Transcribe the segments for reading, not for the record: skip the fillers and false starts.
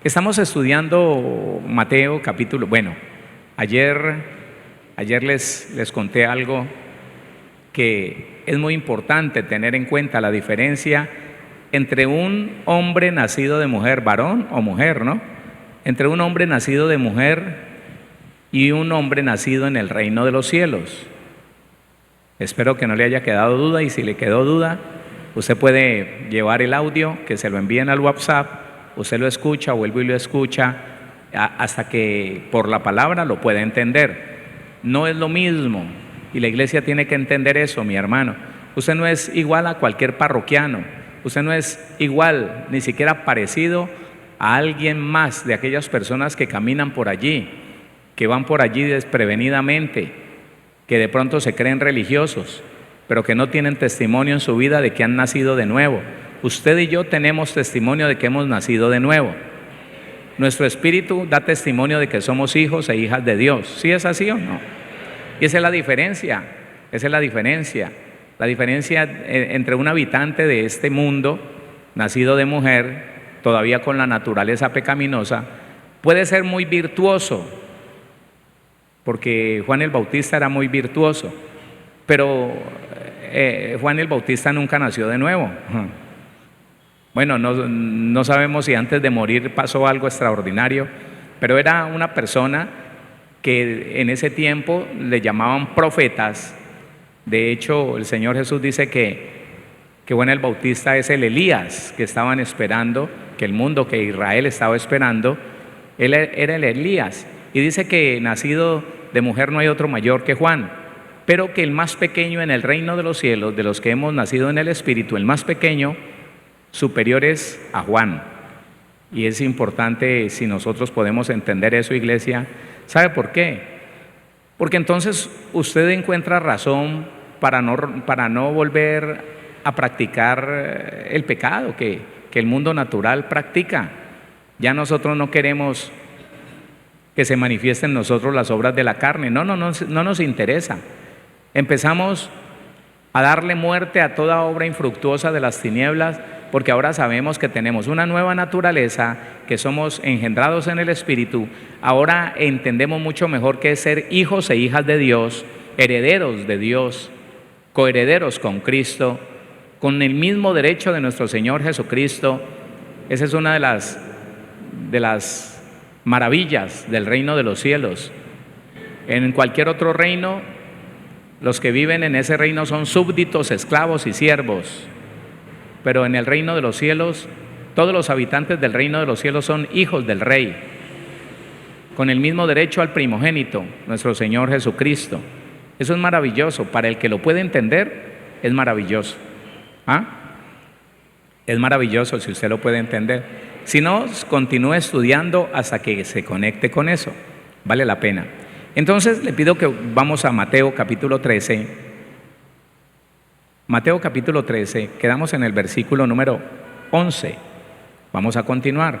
Estamos estudiando Mateo capítulo, ayer les conté algo que es muy importante tener en cuenta, la diferencia entre un hombre nacido de mujer, varón o mujer, ¿no? Entre un hombre nacido de mujer y un hombre nacido en el reino de los cielos. Espero que no le haya quedado duda, y si le quedó duda, usted puede llevar el audio, que se lo envíen al WhatsApp, usted lo escucha, vuelve y lo escucha, hasta que por la palabra lo pueda entender. No es lo mismo, y la iglesia tiene que entender eso, mi hermano. Usted no es igual a cualquier parroquiano, usted no es igual, ni siquiera parecido a alguien más de aquellas personas que caminan por allí, que van por allí desprevenidamente, que de pronto se creen religiosos, pero que no tienen testimonio en su vida de que han nacido de nuevo. Usted y yo tenemos testimonio de que hemos nacido de nuevo. Nuestro espíritu da testimonio de que somos hijos e hijas de Dios. ¿Sí es así o no? Y esa es la diferencia, esa es la diferencia. La diferencia entre un habitante de este mundo, nacido de mujer, todavía con la naturaleza pecaminosa, puede ser muy virtuoso, porque Juan el Bautista era muy virtuoso, pero Juan el Bautista nunca nació de nuevo. Bueno, no sabemos si antes de morir pasó algo extraordinario, pero era una persona que en ese tiempo le llamaban profetas. De hecho, el Señor Jesús dice que Juan el Bautista es el Elías que estaban esperando, que el mundo, que Israel estaba esperando. Él era el Elías, y dice que nacido de mujer no hay otro mayor que Juan, pero que el más pequeño en el reino de los cielos, de los que hemos nacido en el Espíritu, el más pequeño, superior es a Juan. Y es importante si nosotros podemos entender eso, iglesia. ¿Sabe por qué? Porque entonces usted encuentra razón para no volver a practicar el pecado que el mundo natural practica. Ya nosotros no queremos que se manifiesten en nosotros las obras de la carne. No nos interesa. Empezamos a darle muerte a toda obra infructuosa de las tinieblas, porque ahora sabemos que tenemos una nueva naturaleza, que somos engendrados en el Espíritu. Ahora entendemos mucho mejor qué es ser hijos e hijas de Dios, herederos de Dios, coherederos con Cristo, con el mismo derecho de nuestro Señor Jesucristo. Esa es una de las maravillas del reino de los cielos. En cualquier otro reino, los que viven en ese reino son súbditos, esclavos y siervos. Pero en el reino de los cielos, todos los habitantes del reino de los cielos son hijos del Rey, con el mismo derecho al primogénito, nuestro Señor Jesucristo. Eso es maravilloso. Para el que lo puede entender, es maravilloso. Es maravilloso si usted lo puede entender. Si no, continúe estudiando hasta que se conecte con eso. Vale la pena. Entonces le pido que vamos a Mateo capítulo 13. Mateo capítulo 13, quedamos en el versículo número 11. Vamos a continuar,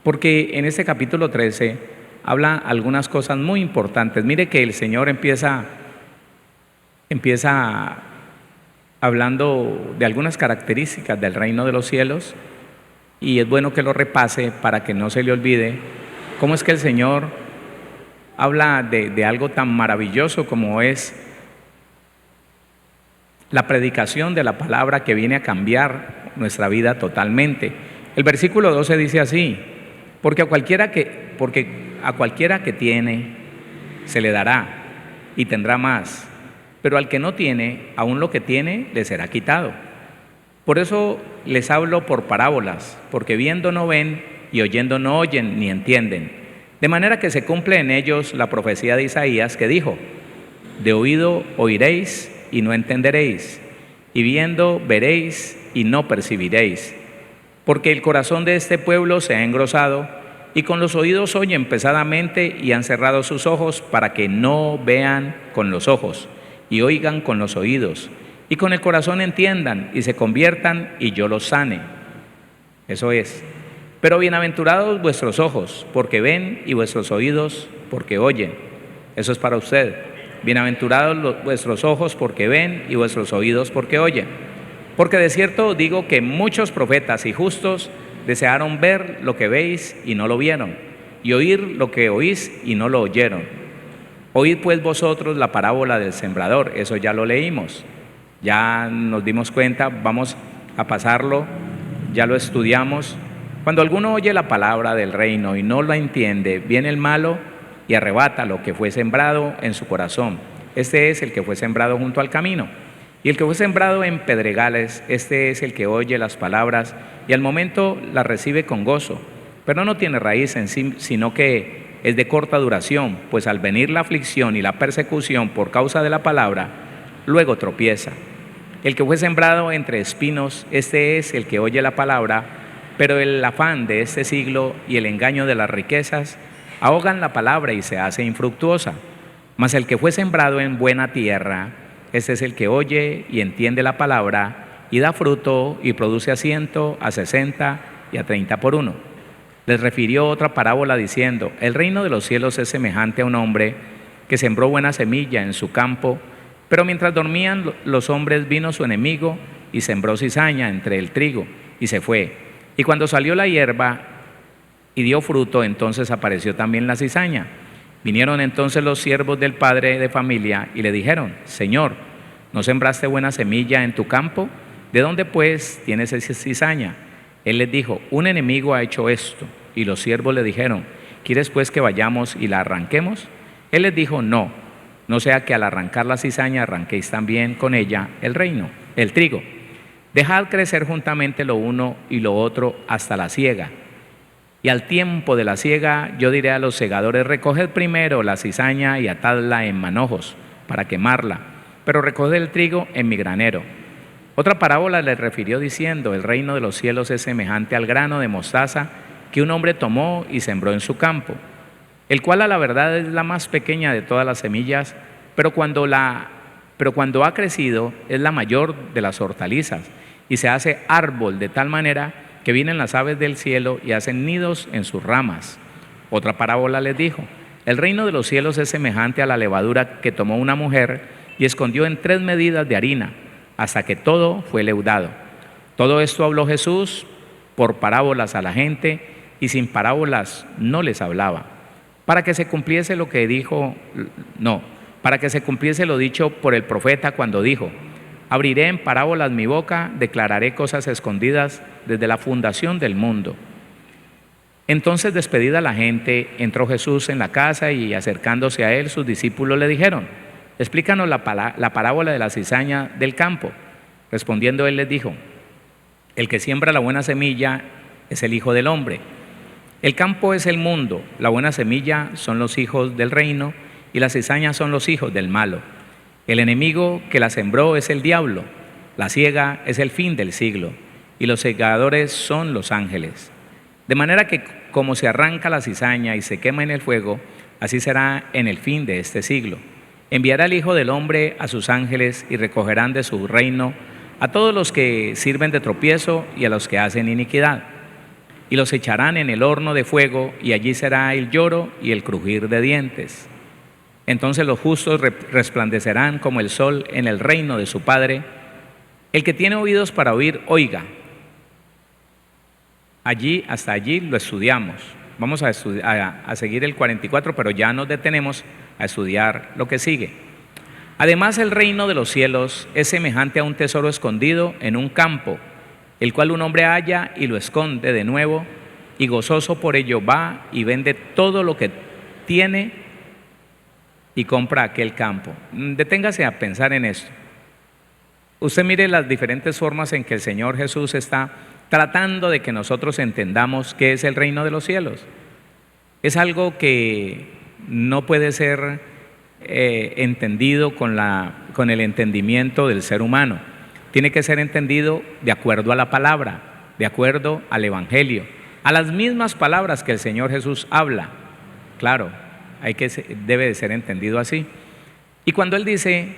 porque en este capítulo 13 habla algunas cosas muy importantes. Mire que el Señor empieza hablando de algunas características del reino de los cielos, y es bueno que lo repase para que no se le olvide cómo es que el Señor habla de algo tan maravilloso como es la predicación de la palabra, que viene a cambiar nuestra vida totalmente. El versículo 12 dice así: porque a cualquiera que tiene se le dará y tendrá más, pero al que no tiene, aún lo que tiene le será quitado. Por eso les hablo por parábolas, porque viendo no ven y oyendo no oyen ni entienden. De manera que se cumple en ellos la profecía de Isaías, que dijo: de oído oiréis y no entenderéis, y viendo veréis y no percibiréis. Porque el corazón de este pueblo se ha engrosado, y con los oídos oyen pesadamente, y han cerrado sus ojos para que no vean con los ojos, y oigan con los oídos, y con el corazón entiendan y se conviertan, y yo los sane. Eso es. Pero bienaventurados vuestros ojos, porque ven, y vuestros oídos, porque oyen. Eso es para usted. Bienaventurados vuestros ojos, porque ven, y vuestros oídos, porque oyen. Porque de cierto digo que muchos profetas y justos desearon ver lo que veis y no lo vieron, y oír lo que oís y no lo oyeron. Oíd pues vosotros la parábola del sembrador, eso ya lo leímos, ya nos dimos cuenta, vamos a pasarlo, ya lo estudiamos. Cuando alguno oye la palabra del reino y no la entiende, viene el malo y arrebata lo que fue sembrado en su corazón. Este es el que fue sembrado junto al camino. Y el que fue sembrado en pedregales, este es el que oye las palabras y al momento las recibe con gozo, pero no tiene raíz en sí, sino que es de corta duración, pues al venir la aflicción y la persecución por causa de la palabra, luego tropieza. El que fue sembrado entre espinos, este es el que oye la palabra, pero el afán de este siglo y el engaño de las riquezas ahogan la palabra y se hace infructuosa. Mas el que fue sembrado en buena tierra, este es el que oye y entiende la palabra y da fruto y produce a 100, a 60 y a 30 por uno. Les refirió otra parábola diciendo: el reino de los cielos es semejante a un hombre que sembró buena semilla en su campo, pero mientras dormían los hombres vino su enemigo y sembró cizaña entre el trigo y se fue. Y cuando salió la hierba y dio fruto, entonces apareció también la cizaña. Vinieron entonces los siervos del padre de familia y le dijeron: Señor, ¿no sembraste buena semilla en tu campo? ¿De dónde pues tienes esa cizaña? Él les dijo: un enemigo ha hecho esto. Y los siervos le dijeron: ¿quieres pues que vayamos y la arranquemos? Él les dijo: no, no sea que al arrancar la cizaña arranquéis también con ella el trigo. Dejad crecer juntamente lo uno y lo otro hasta la siega. Y al tiempo de la siega yo diré a los segadores: recoged primero la cizaña y atadla en manojos para quemarla, pero recoged el trigo en mi granero. Otra parábola le refirió diciendo: el reino de los cielos es semejante al grano de mostaza que un hombre tomó y sembró en su campo, el cual a la verdad es la más pequeña de todas las semillas, pero cuando ha crecido es la mayor de las hortalizas y se hace árbol de tal manera que vienen las aves del cielo y hacen nidos en sus ramas. Otra parábola les dijo: el reino de los cielos es semejante a la levadura que tomó una mujer y escondió en 3 medidas de harina hasta que todo fue leudado. Todo esto habló Jesús por parábolas a la gente, y sin parábolas no les hablaba, para que se cumpliese lo dicho por el profeta cuando dijo: abriré en parábolas mi boca, declararé cosas escondidas desde la fundación del mundo. Entonces, despedida la gente, entró Jesús en la casa y acercándose a él, sus discípulos le dijeron: explícanos la parábola de la cizaña del campo. Respondiendo él les dijo: el que siembra la buena semilla es el Hijo del Hombre. El campo es el mundo, la buena semilla son los hijos del reino y las cizañas son los hijos del malo. El enemigo que la sembró es el diablo, la siega es el fin del siglo y los segadores son los ángeles. De manera que como se arranca la cizaña y se quema en el fuego, así será en el fin de este siglo. Enviará el Hijo del Hombre a sus ángeles y recogerán de su reino a todos los que sirven de tropiezo y a los que hacen iniquidad. Y los echarán en el horno de fuego, y allí será el lloro y el crujir de dientes. Entonces los justos resplandecerán como el sol en el reino de su Padre. El que tiene oídos para oír, oiga. Hasta allí lo estudiamos. Vamos a seguir el 44, pero ya nos detenemos a estudiar lo que sigue. Además, el reino de los cielos es semejante a un tesoro escondido en un campo, el cual un hombre halla y lo esconde de nuevo, y gozoso por ello va y vende todo lo que tiene y compra aquel campo. Deténgase a pensar en esto. Usted mire las diferentes formas en que el Señor Jesús está tratando de que nosotros entendamos qué es el reino de los cielos. Es algo que no puede ser entendido con el entendimiento del ser humano. Tiene que ser entendido de acuerdo a la palabra, de acuerdo al Evangelio, a las mismas palabras que el Señor Jesús habla. Claro, debe de ser entendido así. Y cuando Él dice: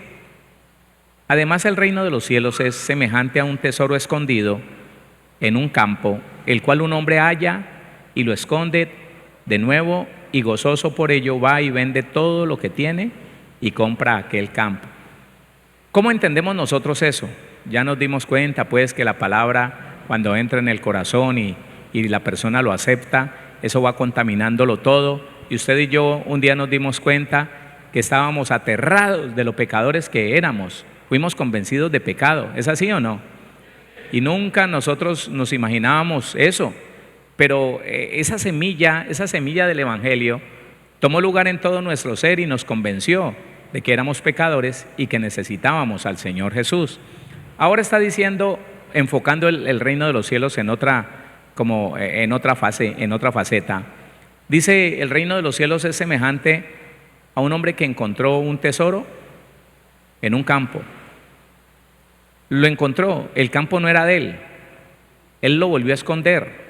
además el reino de los cielos es semejante a un tesoro escondido en un campo, el cual un hombre halla y lo esconde de nuevo, y gozoso por ello va y vende todo lo que tiene y compra aquel campo. ¿Cómo entendemos nosotros eso? Ya nos dimos cuenta pues que la palabra, cuando entra en el corazón y y la persona lo acepta, eso va contaminándolo todo. Y usted y yo un día nos dimos cuenta que estábamos aterrados de lo pecadores que éramos, fuimos convencidos de pecado, ¿es así o no? Y nunca nosotros nos imaginábamos eso, pero esa semilla del Evangelio tomó lugar en todo nuestro ser y nos convenció de que éramos pecadores y que necesitábamos al Señor Jesús. Ahora está diciendo, enfocando el reino de los cielos en otra faceta. Dice, el reino de los cielos es semejante a un hombre que encontró un tesoro en un campo. Lo encontró, el campo no era de él lo volvió a esconder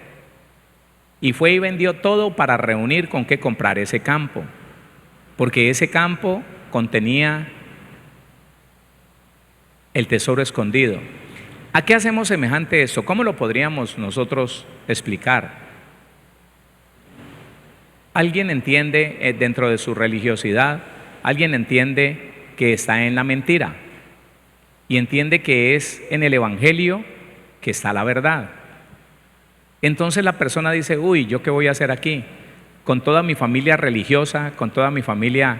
y fue y vendió todo para reunir con qué comprar ese campo, porque ese campo contenía el tesoro escondido. ¿A qué hacemos semejante esto? ¿Cómo lo podríamos nosotros explicar? ¿Alguien entiende dentro de su religiosidad? ¿Alguien entiende que está en la mentira? Y entiende que es en el Evangelio que está la verdad. Entonces la persona dice, uy, ¿yo qué voy a hacer aquí? Con toda mi familia religiosa, con toda mi familia,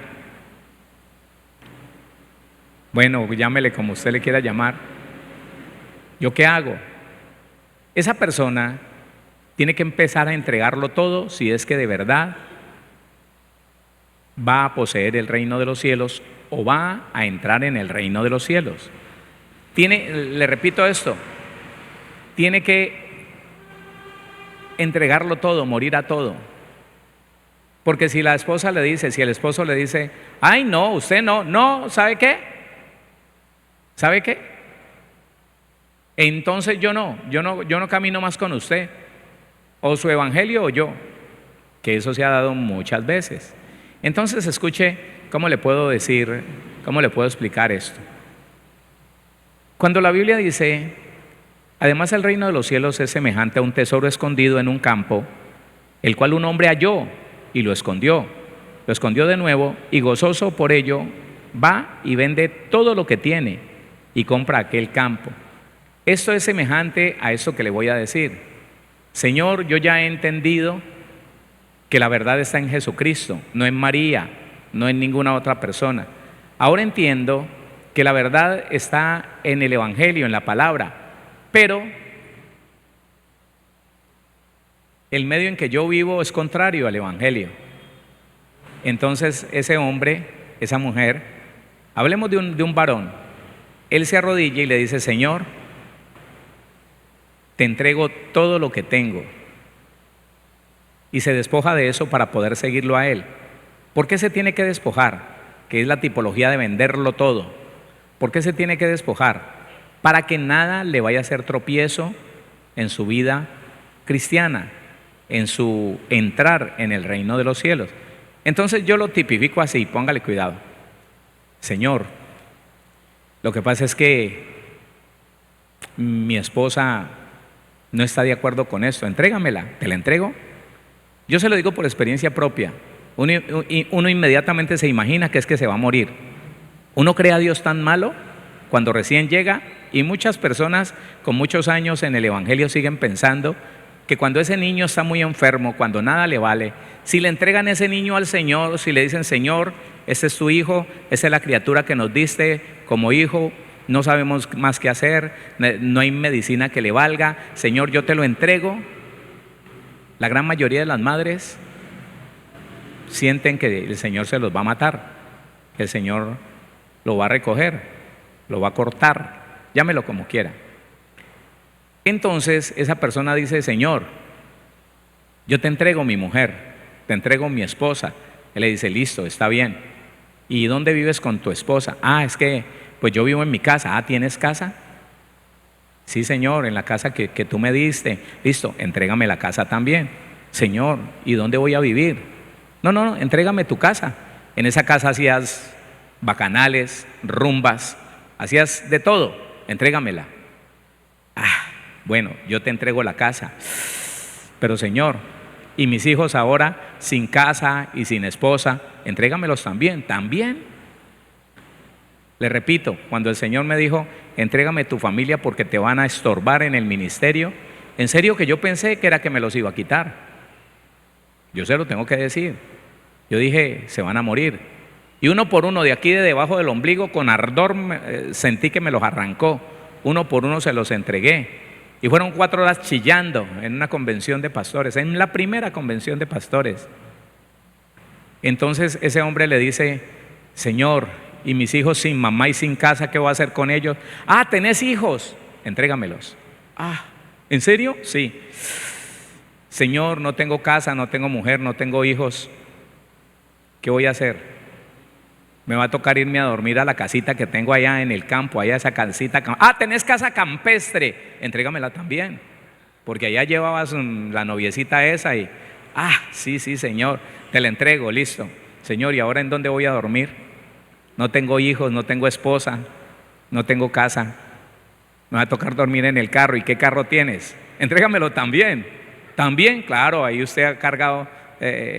bueno, llámele como usted le quiera llamar, ¿yo qué hago? Esa persona tiene que empezar a entregarlo todo si es que de verdad va a poseer el reino de los cielos o va a entrar en el reino de los cielos. Le repito esto, tiene que entregarlo todo, morir a todo. Porque si la esposa le dice, si el esposo le dice, ay no, usted no, ¿sabe qué? ¿Sabe qué? Entonces yo no camino más con usted, o su evangelio o yo, que eso se ha dado muchas veces. Entonces escuche, ¿cómo le puedo decir, cómo le puedo explicar esto? Cuando la Biblia dice, además el reino de los cielos es semejante a un tesoro escondido en un campo, el cual un hombre halló y lo escondió de nuevo y gozoso por ello va y vende todo lo que tiene y compra aquel campo. Esto es semejante a eso que le voy a decir. Señor, yo ya he entendido que la verdad está en Jesucristo, no en María, no en ninguna otra persona. Ahora entiendo que la verdad está en el Evangelio, en la palabra, pero el medio en que yo vivo es contrario al Evangelio. Entonces ese hombre, esa mujer, hablemos de un varón, él se arrodilla y le dice, Señor, te entrego todo lo que tengo, y se despoja de eso para poder seguirlo a él. ¿Por qué se tiene que despojar? Que es la tipología de venderlo todo. ¿Por qué se tiene que despojar? Para que nada le vaya a hacer tropiezo en su vida cristiana, en su entrar en el reino de los cielos. Entonces yo lo tipifico así, póngale cuidado. Señor, lo que pasa es que mi esposa no está de acuerdo con esto, entrégamela, ¿te la entrego? Yo se lo digo por experiencia propia. Uno inmediatamente se imagina que es que se va a morir. Uno cree a Dios tan malo cuando recién llega, y muchas personas con muchos años en el Evangelio siguen pensando que cuando ese niño está muy enfermo, cuando nada le vale, si le entregan ese niño al Señor, si le dicen, Señor, este es tu hijo, esa es la criatura que nos diste como hijo, no sabemos más qué hacer, no hay medicina que le valga, Señor, yo te lo entrego. La gran mayoría de las madres sienten que el Señor se los va a matar, que el Señor lo va a recoger, lo va a cortar, llámelo como quiera. Entonces esa persona dice, Señor, yo te entrego mi mujer, te entrego mi esposa. Él le dice, listo, está bien. ¿Y dónde vives con tu esposa? Ah, es que pues yo vivo en mi casa. Ah, ¿tienes casa? Sí, Señor, en la casa que tú me diste. Listo, entrégame la casa también. Señor, ¿y dónde voy a vivir? No, entrégame tu casa. En esa casa hacías bacanales, rumbas, hacías de todo, entrégamela. Ah, bueno, yo te entrego la casa. Pero Señor, y mis hijos ahora sin casa y sin esposa, entrégamelos también. Le repito, cuando el Señor me dijo, entrégame tu familia porque te van a estorbar en el ministerio, En serio que yo pensé que era que me los iba a quitar. Yo se lo tengo que decir. Yo dije, se van a morir. Y uno por uno, de aquí de debajo del ombligo, con ardor sentí que me los arrancó. Uno por uno se los entregué. Y fueron 4 horas chillando en una convención de pastores, en la primera convención de pastores. Entonces ese hombre le dice, Señor, ¿y mis hijos sin mamá y sin casa, qué voy a hacer con ellos? Ah, ¿tenés hijos? Entrégamelos. Ah, ¿en serio? Sí. Señor, no tengo casa, no tengo mujer, no tengo hijos. ¿Qué voy a hacer? Me va a tocar irme a dormir a la casita que tengo allá en el campo, allá esa casita. Ah, ¿tenés casa campestre? Entrégamela también, porque allá llevabas la noviecita esa y, sí, Señor, te la entrego, listo. Señor, ¿y ahora en dónde voy a dormir? No tengo hijos, no tengo esposa, no tengo casa. Me va a tocar dormir en el carro. ¿Y qué carro tienes? Entrégamelo también. También, claro, ahí usted ha cargado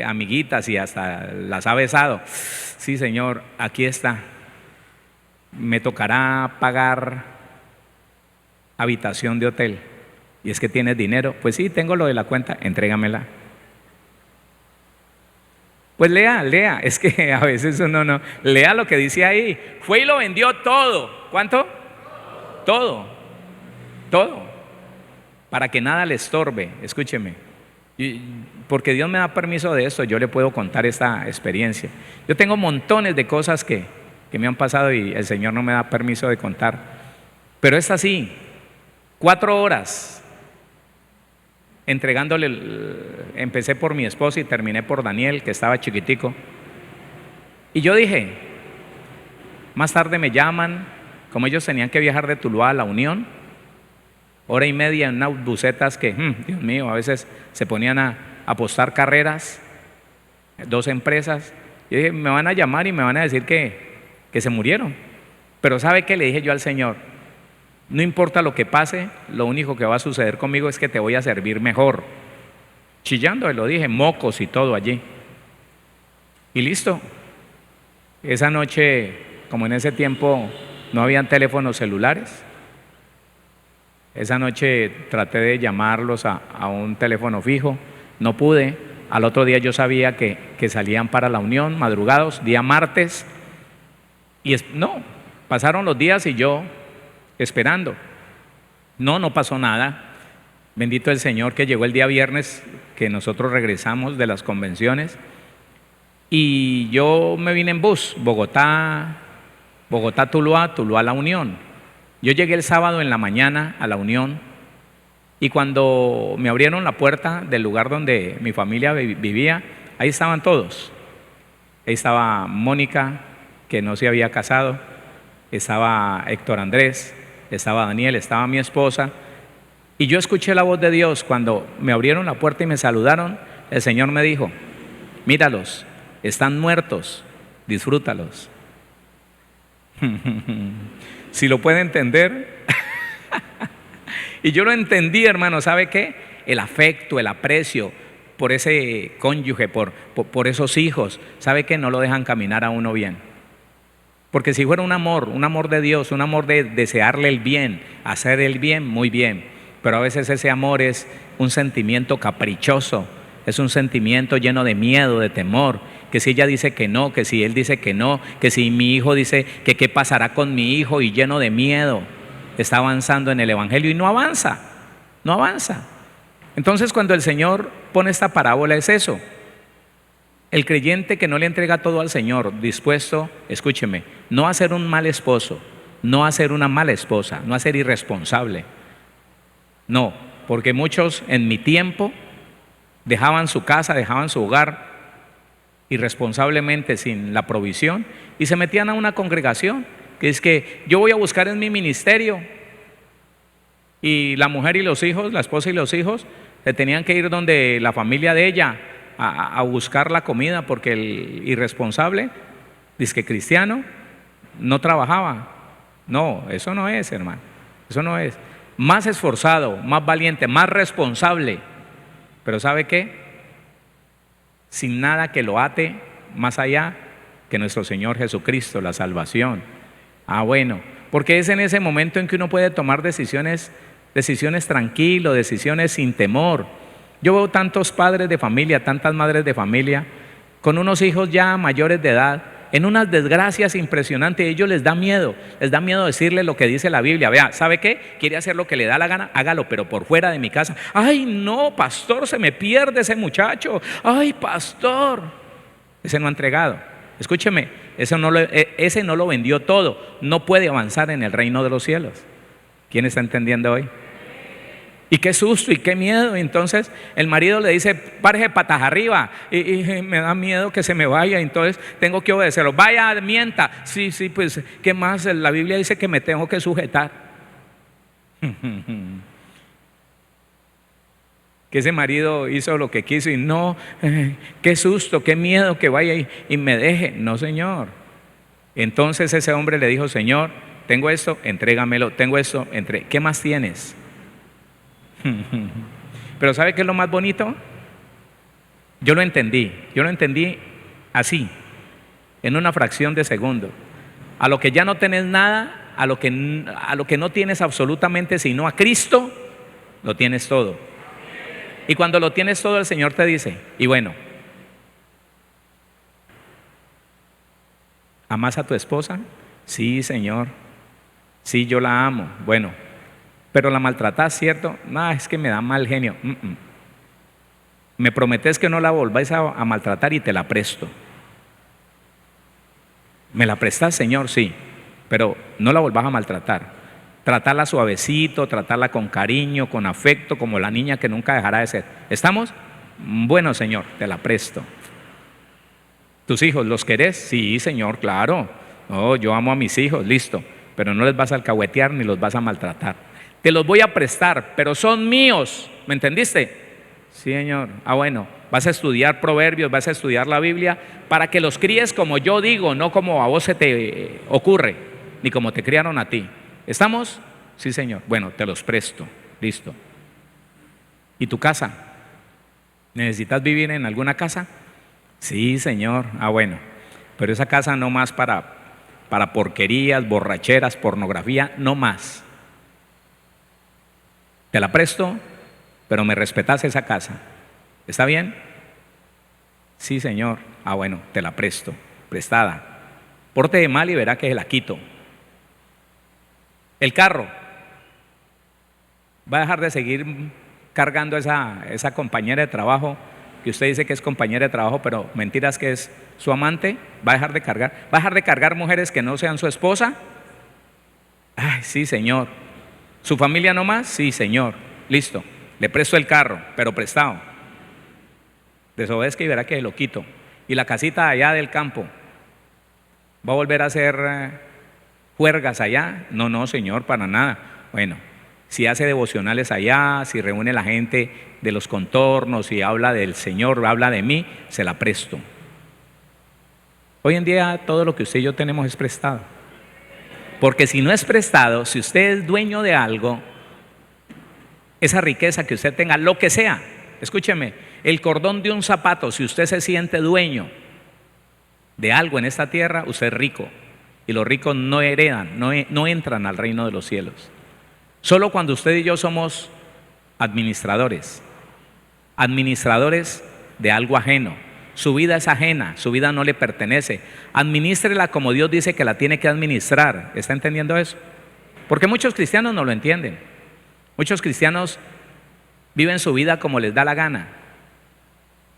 amiguitas y hasta las ha besado. Sí, Señor, aquí está. Me tocará pagar habitación de hotel. ¿Y es que tienes dinero? Pues sí, tengo lo de la cuenta, entrégamela. Pues lea, es que a veces uno no, lea lo que dice ahí. Fue y lo vendió todo. ¿Cuánto? Todo, para que nada le estorbe. Escúcheme, porque Dios me da permiso de esto, yo le puedo contar esta experiencia. Yo tengo montones de cosas que me han pasado y el Señor no me da permiso de contar, pero es así, 4 horas entregándole, empecé por mi esposa y terminé por Daniel, que estaba chiquitico. Y yo dije, más tarde me llaman, como ellos tenían que viajar de Tuluá a La Unión, 1:30 en unas busetas que, Dios mío, a veces se ponían a apostar carreras, 2 empresas. Yo dije, me van a llamar y me van a decir que se murieron. Pero ¿sabe qué le dije yo al Señor? No importa lo que pase, lo único que va a suceder conmigo es que te voy a servir mejor. Chillando, lo dije, mocos y todo allí. Y listo. Esa noche, como en ese tiempo no habían teléfonos celulares, esa noche traté de llamarlos a un teléfono fijo, no pude. Al otro día yo sabía que salían para La Unión, madrugados, día martes. Y no, pasaron los días y yo esperando. No pasó nada. Bendito el Señor que llegó el día viernes, que nosotros regresamos de las convenciones. Y yo me vine en bus, Bogotá, Tuluá, Tuluá, La Unión. Yo llegué el sábado en la mañana a La Unión y cuando me abrieron la puerta del lugar donde mi familia vivía, ahí estaban todos. Ahí estaba Mónica, que no se había casado, estaba Héctor Andrés, estaba Daniel, estaba mi esposa. Y yo escuché la voz de Dios cuando me abrieron la puerta y me saludaron. El Señor me dijo, míralos, están muertos, disfrútalos. Si lo puede entender. Y yo lo entendí, hermano. ¿Sabe qué? El afecto, el aprecio por ese cónyuge, por esos hijos. ¿Sabe qué? No lo dejan caminar a uno bien. Porque si fuera un amor de Dios, un amor de desearle el bien, hacer el bien, muy bien. Pero a veces ese amor es un sentimiento caprichoso, es un sentimiento lleno de miedo, de temor, que si ella dice que no, que si él dice que no, que si mi hijo dice que qué pasará con mi hijo, y lleno de miedo, está avanzando en el Evangelio y no avanza. Entonces cuando el Señor pone esta parábola es eso, el creyente que no le entrega todo al Señor, dispuesto, escúcheme, no a ser un mal esposo, no a ser una mala esposa, no a ser irresponsable. No, porque muchos en mi tiempo dejaban su casa, dejaban su hogar irresponsablemente sin la provisión y se metían a una congregación que es que yo voy a buscar en mi ministerio, y la mujer y los hijos, la esposa y los hijos se tenían que ir donde la familia de ella a buscar la comida, porque el irresponsable, dizque cristiano, no trabajaba. No, eso no es, hermano, eso no es. Más esforzado, más valiente, más responsable, pero ¿sabe qué? Sin nada que lo ate más allá que nuestro Señor Jesucristo, la salvación. Bueno, porque es en ese momento en que uno puede tomar decisiones decisiones tranquilo, decisiones sin temor. Yo veo tantos padres de familia, tantas madres de familia, con unos hijos ya mayores de edad, en unas desgracias impresionantes. A ellos les da miedo decirle lo que dice la Biblia. Vea, ¿sabe qué? Quiere hacer lo que le da la gana, hágalo, pero por fuera de mi casa. Ay, no, pastor, se me pierde ese muchacho. Ay, pastor, ese no ha entregado. Escúcheme, ese no lo vendió todo, no puede avanzar en el reino de los cielos. ¿Quién está entendiendo hoy? Y qué susto y qué miedo. Entonces el marido le dice, párese patas arriba, y me da miedo que se me vaya, entonces tengo que obedecerlo. Vaya, mienta. Sí, pues, ¿qué más? La Biblia dice que me tengo que sujetar. Que ese marido hizo lo que quiso y no, qué susto, qué miedo que vaya y me deje. No, Señor. Entonces ese hombre le dijo, Señor, tengo esto, entrégamelo, tengo esto, ¿qué más tienes? Pero ¿sabe qué es lo más bonito? Yo lo entendí así, en una fracción de segundo. A lo que ya no tenés nada, a lo que no tienes absolutamente sino a Cristo, lo tienes todo. Y cuando lo tienes todo, el Señor te dice, y bueno, ¿amas a tu esposa? Sí, Señor. Sí, yo la amo. Bueno, pero la maltratás, ¿cierto? No, es que me da mal genio. Me prometes que no la volváis a maltratar y te la presto. ¿Me la prestas, Señor? Sí, pero no la volvás a maltratar. Tratarla suavecito, tratarla con cariño, con afecto, como la niña que nunca dejará de ser. ¿Estamos? Bueno, Señor, te la presto. ¿Tus hijos los querés? Sí, Señor, claro. No, yo amo a mis hijos, listo. Pero no les vas a alcahuetear ni los vas a maltratar. Te los voy a prestar, pero son míos. ¿Me entendiste? Sí, Señor. Bueno, vas a estudiar proverbios, vas a estudiar la Biblia para que los críes como yo digo, no como a vos se te ocurre, ni como te criaron a ti. ¿Estamos? Sí, Señor. Bueno, te los presto. Listo. ¿Y tu casa? ¿Necesitas vivir en alguna casa? Sí, Señor. Bueno, pero esa casa no más para porquerías, borracheras, pornografía, no más. Te la presto, pero me respetas esa casa. ¿Está bien? Sí, Señor. Bueno, te la presto, prestada. Porte mal y verá que se la quito. El carro. ¿Va a dejar de seguir cargando esa compañera de trabajo que usted dice que es compañera de trabajo, pero mentiras que es su amante? ¿Va a dejar de cargar? ¿Va a dejar de cargar mujeres que no sean su esposa? Ay, sí, Señor. ¿Su familia no más? Sí, Señor. Listo. Le presto el carro, pero prestado. Desobedezca y verá que lo quito. ¿Y la casita allá del campo? ¿Va a volver a hacer juergas allá? No, Señor, para nada. Bueno, si hace devocionales allá, si reúne a la gente de los contornos y habla del Señor, habla de mí, se la presto. Hoy en día todo lo que usted y yo tenemos es prestado. Porque si no es prestado, si usted es dueño de algo, esa riqueza que usted tenga, lo que sea, escúcheme, el cordón de un zapato, si usted se siente dueño de algo en esta tierra, usted es rico. Y los ricos no heredan, no entran al reino de los cielos. Solo cuando usted y yo somos administradores de algo ajeno. Su vida es ajena, su vida no le pertenece. Administrela como Dios dice que la tiene que administrar. ¿Está entendiendo eso? Porque muchos cristianos no lo entienden. Muchos cristianos viven su vida como les da la gana.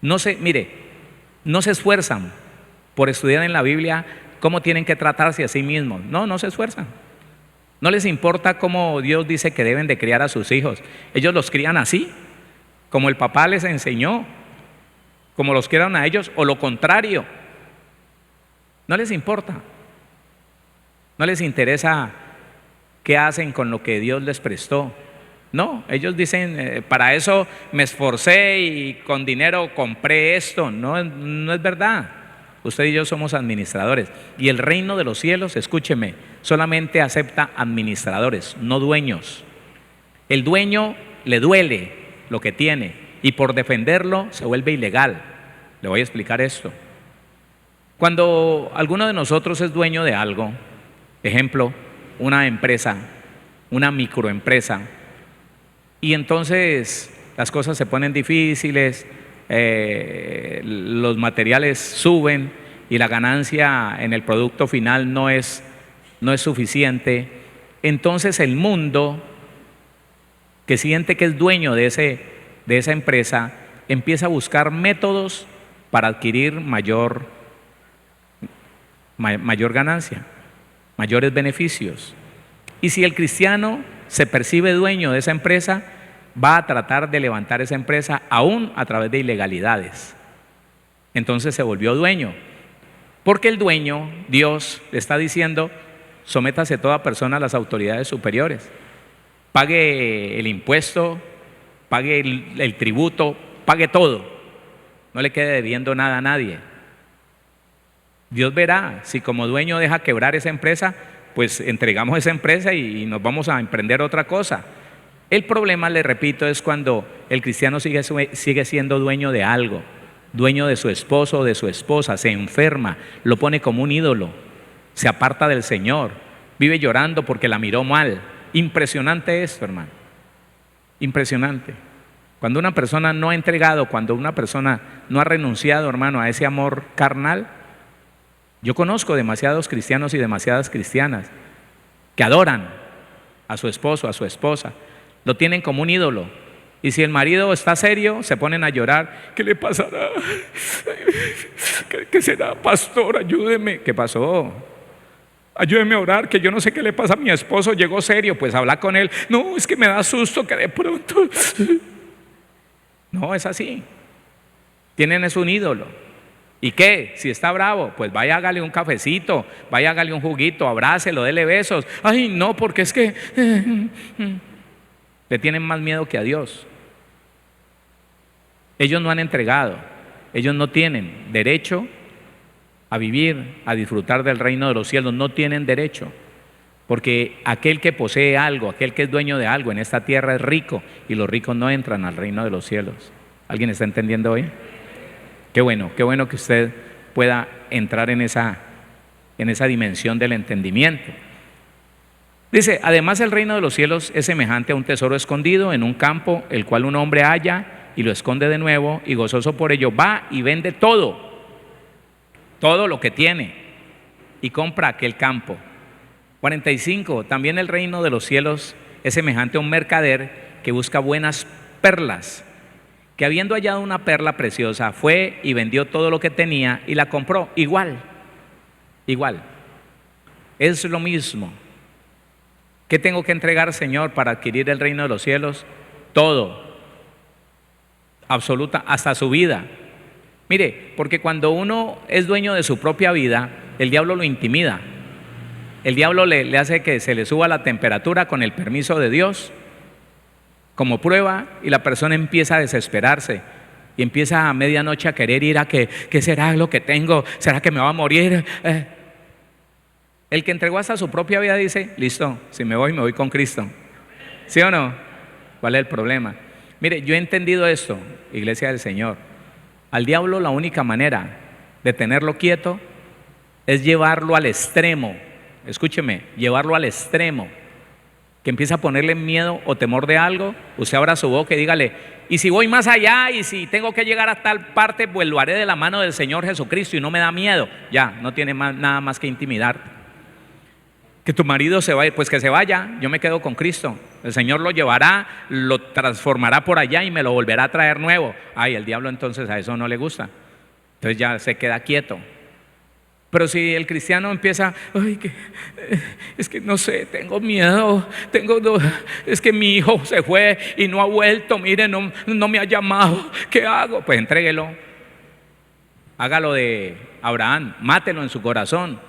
No se esfuerzan por estudiar en la Biblia cómo tienen que tratarse a sí mismos. No se esfuerzan. No les importa cómo Dios dice que deben de criar a sus hijos. Ellos los crían así, como el papá les enseñó, como los criaron a ellos, o lo contrario. No les importa. No les interesa qué hacen con lo que Dios les prestó. No, ellos dicen, para eso me esforcé y con dinero compré esto. No es verdad. Usted y yo somos administradores. Y el reino de los cielos, escúcheme, solamente acepta administradores, no dueños. El dueño le duele lo que tiene y por defenderlo se vuelve ilegal. Le voy a explicar esto. Cuando alguno de nosotros es dueño de algo, ejemplo, una empresa, una microempresa, Y entonces las cosas se ponen difíciles, los materiales suben y la ganancia en el producto final no es suficiente. Entonces el mundo, que siente que es dueño de esa empresa, empieza a buscar métodos para adquirir mayor ganancia, mayores beneficios. Y si el cristiano se percibe dueño de esa empresa, va a tratar de levantar esa empresa aún a través de ilegalidades. Entonces se volvió dueño, porque el dueño, Dios, le está diciendo: sométase toda persona a las autoridades superiores, pague el impuesto, pague el tributo, pague todo, no le quede debiendo nada a nadie. Dios verá si como dueño deja quebrar esa empresa, pues entregamos esa empresa y nos vamos a emprender otra cosa. El problema, le repito, es cuando el cristiano sigue siendo dueño de algo, dueño de su esposo o de su esposa, se enferma, lo pone como un ídolo, se aparta del Señor, vive llorando porque la miró mal. Impresionante esto, hermano, impresionante. Cuando una persona no ha entregado, cuando una persona no ha renunciado, hermano, a ese amor carnal. Yo conozco demasiados cristianos y demasiadas cristianas que adoran a su esposo, a su esposa, lo tienen como un ídolo. Y si el marido está serio, se ponen a llorar. ¿Qué le pasará? ¿Qué será? Pastor, ayúdeme. ¿Qué pasó? Ayúdeme a orar, que yo no sé qué le pasa a mi esposo. Llegó serio, pues habla con él. No, es que me da susto que de pronto. No, es así. Es un ídolo. ¿Y qué? Si está bravo, pues vaya, hágale un cafecito, vaya, hágale un juguito, abrácelo, dele besos. Ay, no, porque es que le tienen más miedo que a Dios. Ellos no han entregado, ellos no tienen derecho a vivir, a disfrutar del reino de los cielos, no tienen derecho. Porque aquel que posee algo, aquel que es dueño de algo en esta tierra es rico, y los ricos no entran al reino de los cielos. ¿Alguien está entendiendo hoy? Qué bueno que usted pueda entrar en esa dimensión del entendimiento. Dice: además el reino de los cielos es semejante a un tesoro escondido en un campo, el cual un hombre halla y lo esconde de nuevo, y gozoso por ello va y vende todo lo que tiene, y compra aquel campo. 45. También el reino de los cielos es semejante a un mercader que busca buenas perlas, que habiendo hallado una perla preciosa, fue y vendió todo lo que tenía y la compró. Igual, es lo mismo. ¿Qué tengo que entregar, Señor, para adquirir el reino de los cielos? Todo, absoluta, hasta su vida. Mire, porque cuando uno es dueño de su propia vida, el diablo lo intimida. El diablo le hace que se le suba la temperatura con el permiso de Dios, como prueba, y la persona empieza a desesperarse y empieza a medianoche a querer ir a ¿qué será lo que tengo? ¿Será que me va a morir? El que entregó hasta su propia vida dice: listo, si me voy con Cristo. ¿Sí o no? ¿Cuál es el problema? Mire, yo he entendido esto, iglesia del Señor. Al diablo la única manera de tenerlo quieto es llevarlo al extremo. Escúcheme, llevarlo al extremo, que empieza a ponerle miedo o temor de algo. Usted abra su boca y dígale: y si voy más allá, y si tengo que llegar a tal parte, pues lo haré de la mano del Señor Jesucristo y no me da miedo. Ya, no tiene nada más que intimidar. Que tu marido se vaya, pues que se vaya, yo me quedo con Cristo. El Señor lo llevará, lo transformará por allá y me lo volverá a traer nuevo. Ay, el diablo entonces a eso no le gusta. Entonces ya se queda quieto. Pero si el cristiano empieza: ay, es que no sé, tengo miedo, es que mi hijo se fue y no ha vuelto, mire, no me ha llamado, ¿qué hago? Pues entréguelo, hágalo de Abraham, mátelo en su corazón.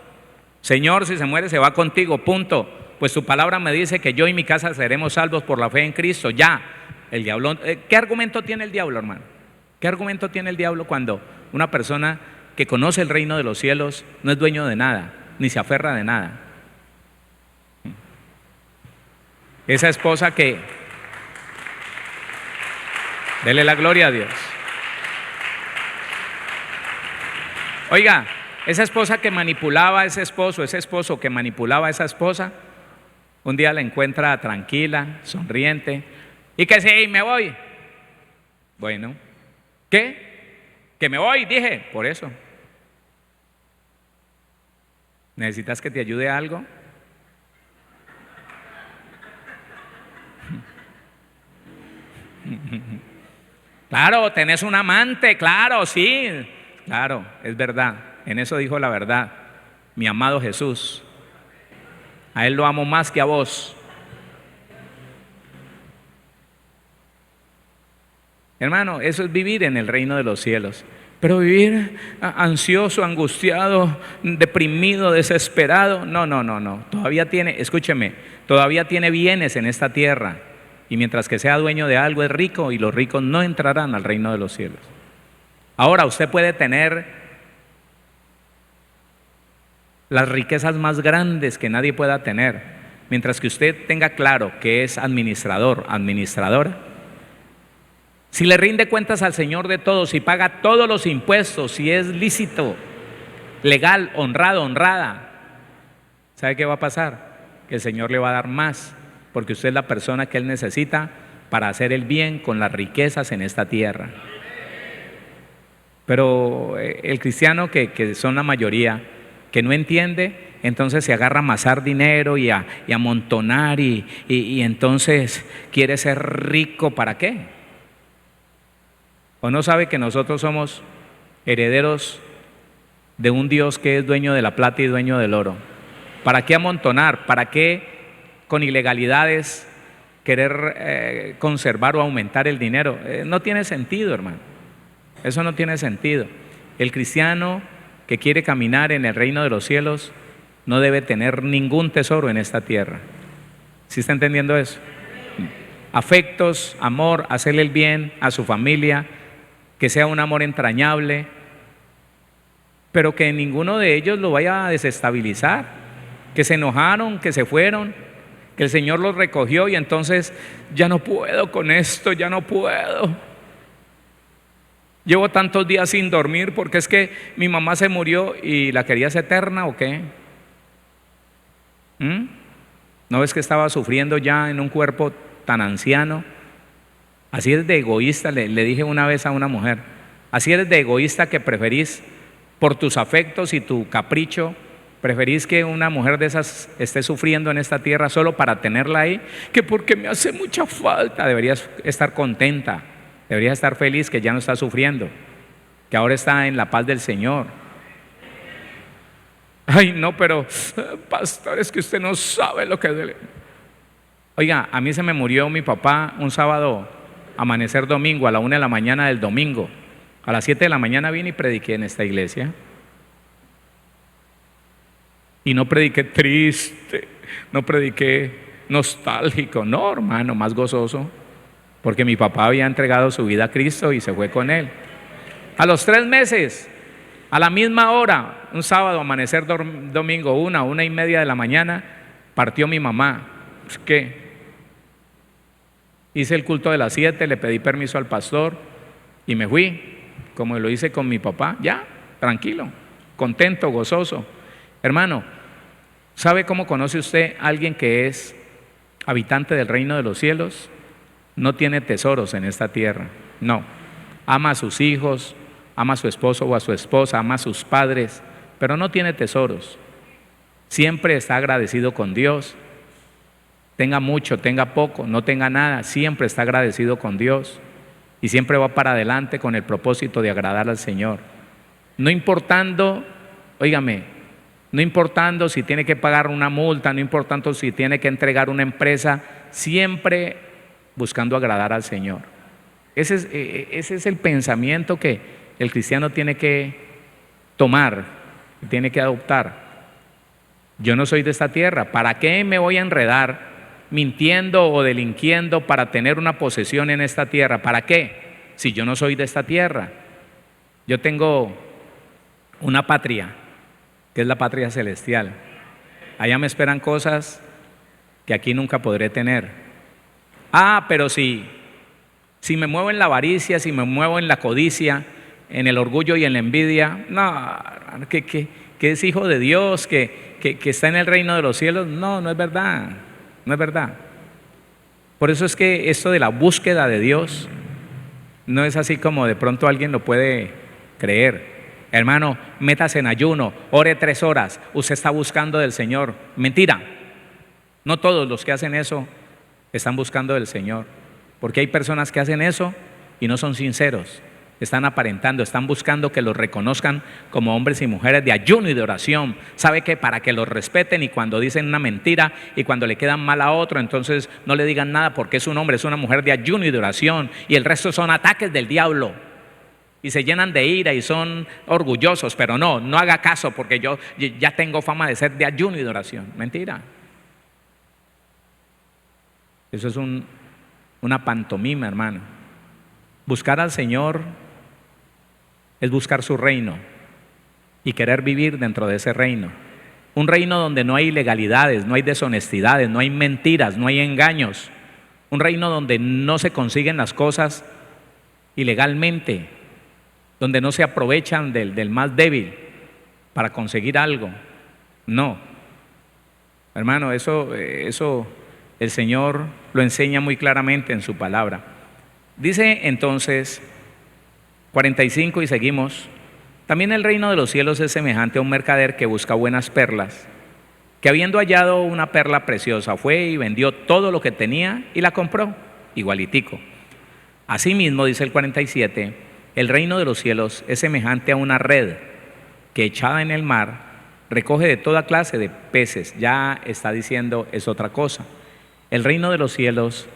Señor, si se muere se va contigo, punto. Pues tu palabra me dice que yo y mi casa seremos salvos por la fe en Cristo. Ya, el diablo, ¿qué argumento tiene el diablo, hermano? ¿Qué argumento tiene el diablo cuando una persona que conoce el reino de los cielos no es dueño de nada, ni se aferra de nada? Esa esposa que, dele la gloria a Dios. Oiga, esa esposa que manipulaba a ese esposo que manipulaba a esa esposa, un día la encuentra tranquila, sonriente, Y que sí, me voy. Bueno, ¿qué? Que me voy, dije, por eso. ¿Necesitas que te ayude a algo? Claro, tenés un amante, claro, sí, claro, es verdad. En eso dijo la verdad, mi amado Jesús. A Él lo amo más que a vos. Hermano, eso es vivir en el reino de los cielos. Pero vivir ansioso, angustiado, deprimido, desesperado, no, no, no, no. Todavía tiene, escúcheme, todavía tiene bienes en esta tierra. Y mientras que sea dueño de algo es rico, y los ricos no entrarán al reino de los cielos. Ahora usted puede tener las riquezas más grandes que nadie pueda tener, mientras que usted tenga claro que es administrador, administradora. Si le rinde cuentas al Señor de todo, si paga todos los impuestos, si es lícito, legal, honrado, honrada, ¿sabe qué va a pasar? Que el Señor le va a dar más, porque usted es la persona que Él necesita para hacer el bien con las riquezas en esta tierra. Pero el cristiano que son la mayoría, que no entiende, entonces se agarra a amasar dinero y a amontonar y entonces quiere ser rico. ¿Para qué? ¿O no sabe que nosotros somos herederos de un Dios que es dueño de la plata y dueño del oro? ¿Para qué amontonar? ¿Para qué con ilegalidades querer conservar o aumentar el dinero? No tiene sentido, hermano. Eso no tiene sentido. El cristiano que quiere caminar en el reino de los cielos no debe tener ningún tesoro en esta tierra. ¿Sí está entendiendo eso? Afectos, amor, hacerle el bien a su familia, que sea un amor entrañable, pero que ninguno de ellos lo vaya a desestabilizar, que se enojaron, que se fueron, que el Señor los recogió y entonces ya no puedo con esto, ya no puedo. Llevo tantos días sin dormir porque es que mi mamá se murió y la querías eterna, ¿o qué? ¿No ves que estaba sufriendo ya en un cuerpo tan anciano? Así eres de egoísta, le dije una vez a una mujer, así eres de egoísta que preferís por tus afectos y tu capricho, preferís que una mujer de esas esté sufriendo en esta tierra solo para tenerla ahí, que porque me hace mucha falta. Deberías estar contenta, deberías estar feliz que ya no está sufriendo, que ahora está en la paz del Señor. Ay, no, pero pastor, es que usted no sabe lo que duele. Oiga, a mí se me murió mi papá un sábado, amanecer domingo, a la 1 de la mañana del domingo. A las 7 de la mañana vine y prediqué en esta iglesia. Y no prediqué triste, no prediqué nostálgico, no, hermano, más gozoso, porque mi papá había entregado su vida a Cristo y se fue con Él. A los 3 meses, a la misma hora, un sábado, amanecer domingo, 1:30 de la mañana, partió mi mamá. ¿Qué? Hice el culto de las 7, le pedí permiso al pastor y me fui, como lo hice con mi papá, ya, tranquilo, contento, gozoso. Hermano, ¿sabe cómo conoce usted a alguien que es habitante del reino de los cielos? No tiene tesoros en esta tierra, no. Ama a sus hijos, ama a su esposo o a su esposa, ama a sus padres, pero no tiene tesoros. Siempre está agradecido con Dios. Tenga mucho, tenga poco, no tenga nada, siempre está agradecido con Dios y siempre va para adelante con el propósito de agradar al Señor. No importando, óigame, no importando si tiene que pagar una multa, no importando si tiene que entregar una empresa, siempre buscando agradar al Señor. Ese es el pensamiento que el cristiano tiene que tomar, tiene que adoptar. Yo no soy de esta tierra, ¿para qué me voy a enredar mintiendo o delinquiendo para tener una posesión en esta tierra? ¿Para qué? Si yo no soy de esta tierra. Yo tengo una patria, que es la patria celestial. Allá me esperan cosas que aquí nunca podré tener. Pero si me muevo en la avaricia, si me muevo en la codicia, en el orgullo y en la envidia, no, que es hijo de Dios, que está en el reino de los cielos, no es verdad. No es verdad. Por eso es que esto de la búsqueda de Dios no es así como de pronto alguien lo puede creer. Hermano, métase en ayuno, ore 3 horas, usted está buscando del Señor. Mentira. No todos los que hacen eso están buscando del Señor, porque hay personas que hacen eso y no son sinceros, están aparentando, están buscando que los reconozcan como hombres y mujeres de ayuno y de oración. ¿Sabe qué? Para que los respeten, y cuando dicen una mentira y cuando le quedan mal a otro, entonces no le digan nada porque es un hombre, es una mujer de ayuno y de oración, y el resto son ataques del diablo. Y se llenan de ira y son orgullosos, pero no haga caso porque yo ya tengo fama de ser de ayuno y de oración. Mentira. Eso es una pantomima, hermano. Buscar al Señor es buscar su reino y querer vivir dentro de ese reino. Un reino donde no hay ilegalidades, no hay deshonestidades, no hay mentiras, no hay engaños. Un reino donde no se consiguen las cosas ilegalmente, donde no se aprovechan del más débil para conseguir algo. No, hermano, eso el Señor lo enseña muy claramente en su palabra. Dice entonces 45 y seguimos: también el reino de los cielos es semejante a un mercader que busca buenas perlas, que habiendo hallado una perla preciosa fue y vendió todo lo que tenía y la compró, igualitico. Asimismo, dice el 47, el reino de los cielos es semejante a una red que echada en el mar recoge de toda clase de peces. Ya está diciendo, es otra cosa. El reino de los cielos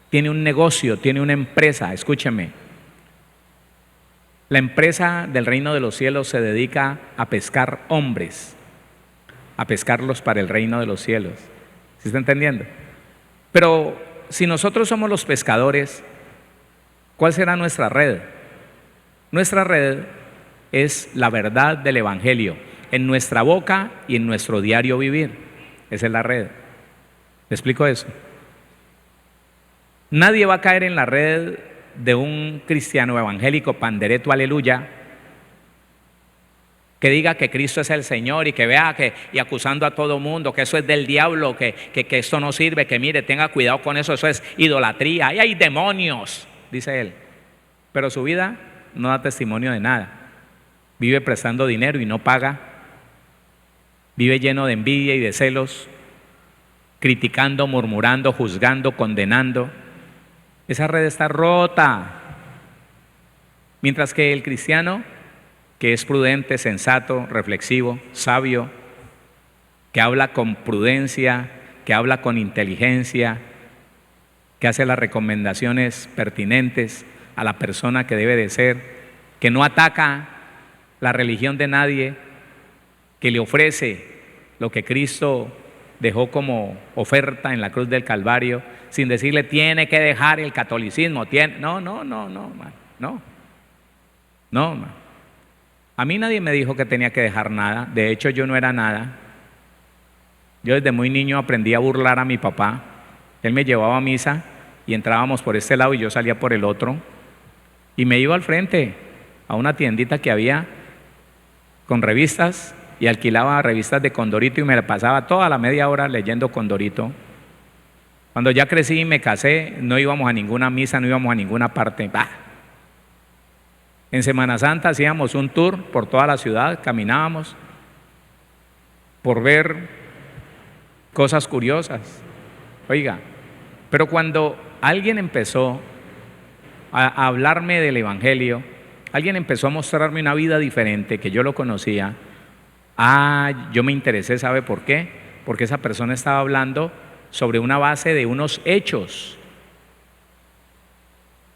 tiene un negocio, tiene una empresa. Escúcheme, la empresa del reino de los cielos se dedica a pescar hombres, a pescarlos para el reino de los cielos. ¿Sí está entendiendo? Pero si nosotros somos los pescadores, ¿cuál será nuestra red? Nuestra red es la verdad del Evangelio en nuestra boca y en nuestro diario vivir. Esa es la red. ¿Le explico eso? Nadie va a caer en la red de un cristiano evangélico pandereto, aleluya, que diga que Cristo es el Señor y que vea que, y acusando a todo mundo, que eso es del diablo, que esto no sirve, que mire, tenga cuidado con eso, eso es idolatría, y hay demonios, dice él. Pero su vida no da testimonio de nada. Vive prestando dinero y no paga. Vive lleno de envidia y de celos, criticando, murmurando, juzgando, condenando. Esa red está rota. Mientras que el cristiano, que es prudente, sensato, reflexivo, sabio, que habla con prudencia, que habla con inteligencia, que hace las recomendaciones pertinentes a la persona que debe de ser, que no ataca la religión de nadie, que le ofrece lo que Cristo dejó como oferta en la cruz del Calvario, sin decirle tiene que dejar el catolicismo, no. A mí nadie me dijo que tenía que dejar nada. De hecho, yo no era nada. Yo desde muy niño aprendí a burlar a mi papá. Él me llevaba a misa y entrábamos por este lado y yo salía por el otro, y me iba al frente a una tiendita que había con revistas, y alquilaba revistas de Condorito y me la pasaba toda la media hora leyendo Condorito. Cuando ya crecí y me casé, no íbamos a ninguna misa, no íbamos a ninguna parte. En Semana Santa hacíamos un tour por toda la ciudad, caminábamos por ver cosas curiosas. Oiga, pero cuando alguien empezó a hablarme del Evangelio, alguien empezó a mostrarme una vida diferente que yo lo conocía, yo me interesé. ¿Sabe por qué? Porque esa persona estaba hablando sobre una base de unos hechos.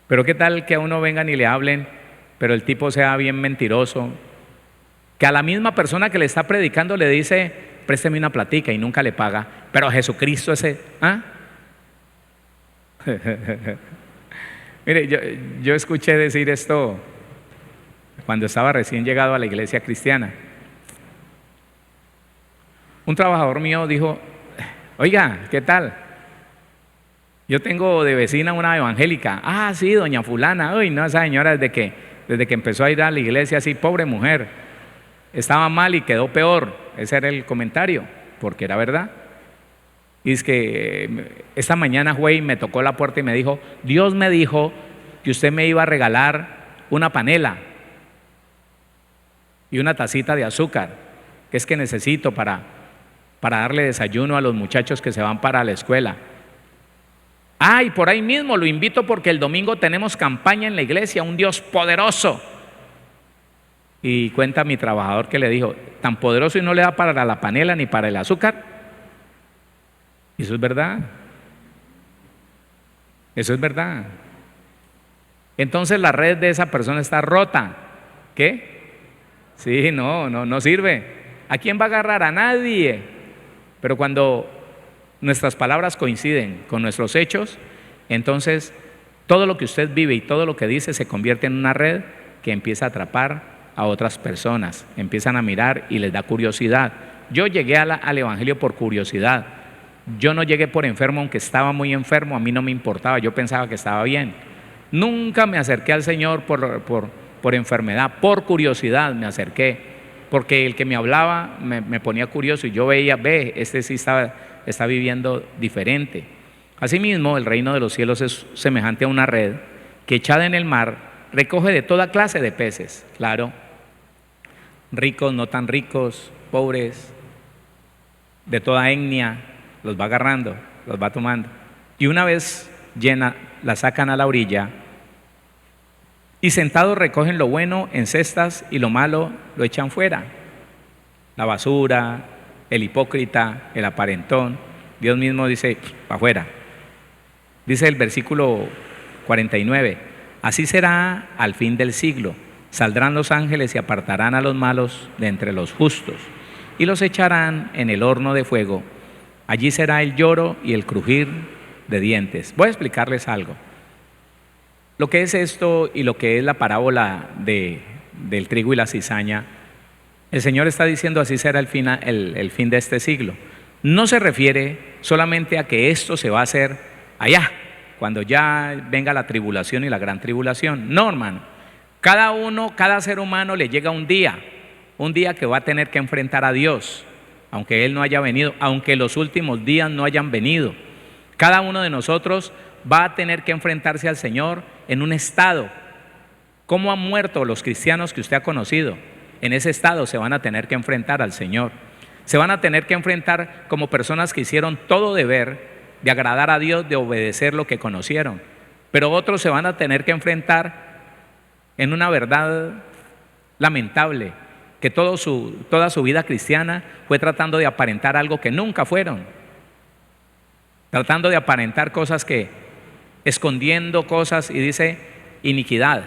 Pero qué tal que a uno vengan y le hablen, pero el tipo sea bien mentiroso, que a la misma persona que le está predicando le dice présteme una platica y nunca le paga, pero a Jesucristo ese, Mire, yo escuché decir esto cuando estaba recién llegado a la iglesia cristiana. Un trabajador mío dijo, oiga, ¿qué tal? Yo tengo de vecina una evangélica. Ah, sí, doña fulana. Uy, no, esa señora desde que empezó a ir a la iglesia, así, pobre mujer, estaba mal y quedó peor. Ese era el comentario, porque era verdad. Y es que esta mañana fue y me tocó la puerta y me dijo, Dios me dijo que usted me iba a regalar una panela y una tacita de azúcar, que es que necesito para darle desayuno a los muchachos que se van para la escuela. Ah, y por ahí mismo lo invito porque el domingo tenemos campaña en la iglesia, un Dios poderoso. Y cuenta mi trabajador que le dijo, tan poderoso y no le da para la panela ni para el azúcar. Y eso es verdad. Eso es verdad. Entonces la red de esa persona está rota. ¿Qué? Sí, no sirve. ¿A quién va a agarrar? A nadie. Pero cuando nuestras palabras coinciden con nuestros hechos, entonces todo lo que usted vive y todo lo que dice se convierte en una red que empieza a atrapar a otras personas. Empiezan a mirar y les da curiosidad. Yo llegué al evangelio por curiosidad. Yo no llegué por enfermo, aunque estaba muy enfermo, a mí no me importaba, yo pensaba que estaba bien. Nunca me acerqué al Señor por enfermedad, por curiosidad me acerqué, porque el que me hablaba me ponía curioso y yo veía, este sí está viviendo diferente. Asimismo, el reino de los cielos es semejante a una red que echada en el mar recoge de toda clase de peces, claro, ricos, no tan ricos, pobres, de toda etnia, los va agarrando, los va tomando. Y una vez llena, la sacan a la orilla y sentados recogen lo bueno en cestas y lo malo lo echan fuera. La basura, el hipócrita, el aparentón. Dios mismo dice, para afuera. Dice el versículo 49, así será al fin del siglo. Saldrán los ángeles y apartarán a los malos de entre los justos y los echarán en el horno de fuego. Allí será el lloro y el crujir de dientes. Voy a explicarles algo. Lo que es esto y lo que es la parábola del trigo y la cizaña, el Señor está diciendo así será el fin de este siglo. No se refiere solamente a que esto se va a hacer allá, cuando ya venga la tribulación y la gran tribulación. No, hermano. Cada ser humano le llega un día que va a tener que enfrentar a Dios, aunque Él no haya venido, aunque los últimos días no hayan venido. Cada uno de nosotros va a tener que enfrentarse al Señor en un estado. ¿Cómo han muerto los cristianos que usted ha conocido? En ese estado se van a tener que enfrentar al Señor. Se van a tener que enfrentar como personas que hicieron todo deber de agradar a Dios, de obedecer lo que conocieron. Pero otros se van a tener que enfrentar en una verdad lamentable, que toda su vida cristiana fue tratando de aparentar algo que nunca fueron, tratando de aparentar cosas escondiendo cosas, y dice iniquidad,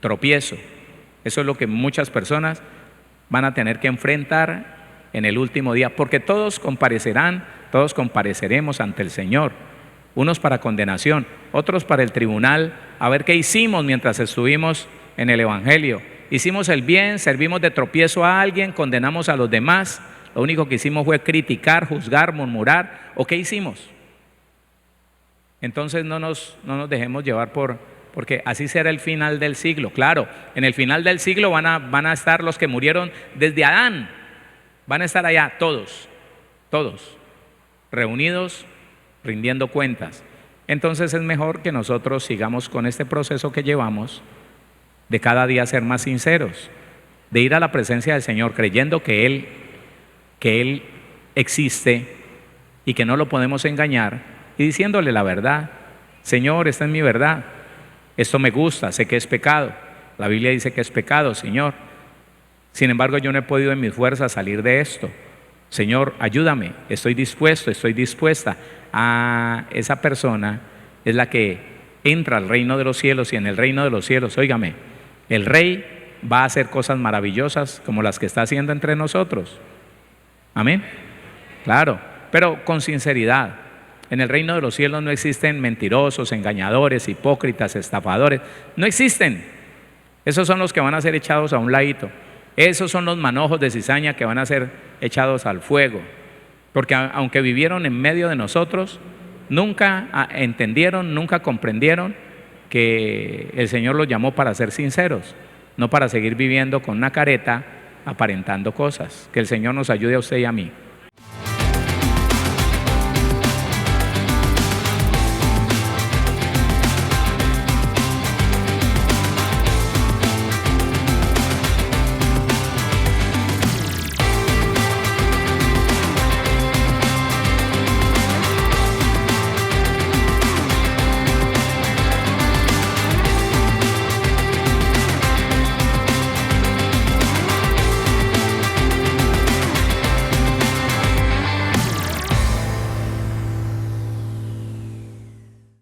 tropiezo. Eso es lo que muchas personas van a tener que enfrentar en el último día, porque todos compareceremos ante el Señor, unos para condenación, otros para el tribunal, a ver qué hicimos mientras estuvimos en el evangelio. Hicimos el bien, servimos de tropiezo a alguien, condenamos a los demás, lo único que hicimos fue criticar, juzgar, murmurar, ¿o qué hicimos? Entonces no nos dejemos llevar porque así será el final del siglo. Claro, en el final del siglo van a estar los que murieron desde Adán, van a estar allá todos, reunidos, rindiendo cuentas. Entonces es mejor que nosotros sigamos con este proceso que llevamos, de cada día ser más sinceros, de ir a la presencia del Señor creyendo que Él existe y que no lo podemos engañar, y diciéndole la verdad. Señor, esta es mi verdad, esto me gusta, sé que es pecado, la Biblia dice que es pecado, Señor. Sin embargo, yo no he podido en mis fuerzas salir de esto. Señor, ayúdame, estoy dispuesto, estoy dispuesta. A esa persona es la que entra al reino de los cielos, y en el reino de los cielos, óigame, el Rey va a hacer cosas maravillosas como las que está haciendo entre nosotros. Amén. Claro, pero con sinceridad. En el reino de los cielos no existen mentirosos, engañadores, hipócritas, estafadores. No existen. Esos son los que van a ser echados a un ladito. Esos son los manojos de cizaña que van a ser echados al fuego. Porque aunque vivieron en medio de nosotros, nunca entendieron, nunca comprendieron que el Señor los llamó para ser sinceros, no para seguir viviendo con una careta aparentando cosas. Que el Señor nos ayude a usted y a mí.